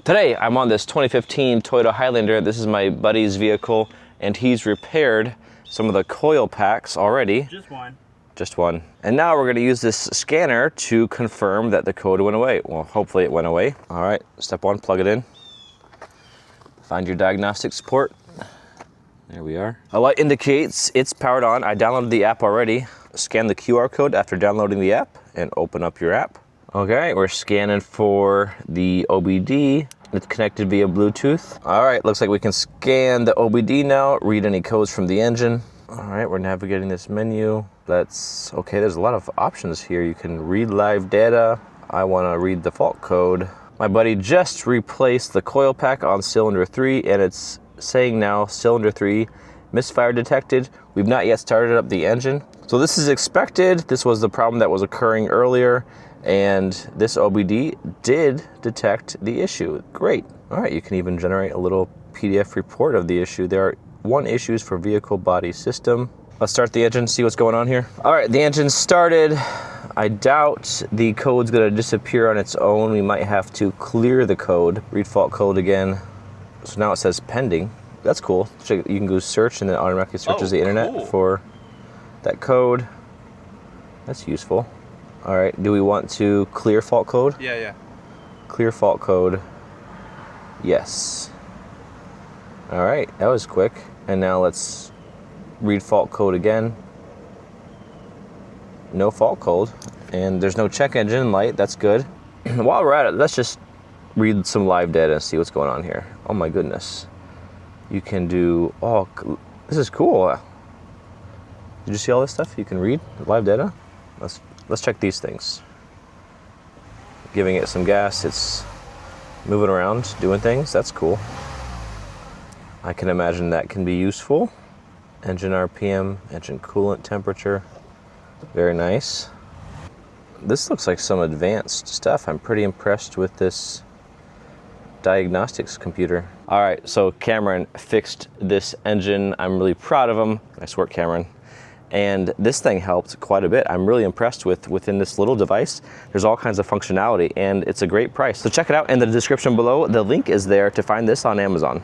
Today I'm on this 2015 Toyota Highlander. This is my buddy's vehicle, and he's repaired some of the coil packs already. Just one. Just one. And now we're going to use this scanner to confirm that the code went away. Well, hopefully it went away. All right, step one, plug it in. Find your diagnostics port. There we are. A light indicates it's powered on. I downloaded the app already. Scan the QR code after downloading the app and open up your app. Okay, we're scanning for the OBD. It's connected via Bluetooth. All right, looks like we can scan the OBD now, read any codes from the engine. All right, we're navigating this menu. Okay, there's a lot of options here. You can read live data. I wanna read the fault code. My buddy just replaced the coil pack on cylinder 3, and it's saying now cylinder 3 misfire detected. We've not yet started up the engine. So this is expected. This was the problem that was occurring earlier, and this OBD did detect the issue. Great. All right, you can even generate a little PDF report of the issue. There are 1 issues for vehicle body system. Let's start the engine, see what's going on here. All right, the engine started. I doubt the code's gonna disappear on its own. We might have to clear the code. Read fault code again. So now it says pending. That's cool. You can go search and then automatically searches the internet for that code. That's useful. All right, do we want to clear fault code? Yeah. Clear fault code. Yes. All right, that was quick. And now let's read fault code again. No fault code. And there's no check engine light, that's good. While we're at it, let's just read some live data and see what's going on here. Oh my goodness. You can do, this is cool. Did you see all this stuff? You can read live data. Let's check these things. Giving it some gas, it's moving around, doing things, that's cool. I can imagine that can be useful. Engine RPM, engine coolant temperature, very nice. This looks like some advanced stuff. I'm pretty impressed with this diagnostics computer. All right, so Cameron fixed this engine. I'm really proud of him. Nice work, Cameron. And this thing helped quite a bit. I'm really impressed within this little device. There's all kinds of functionality, and it's a great price. So check it out in the description below. The link is there to find this on Amazon.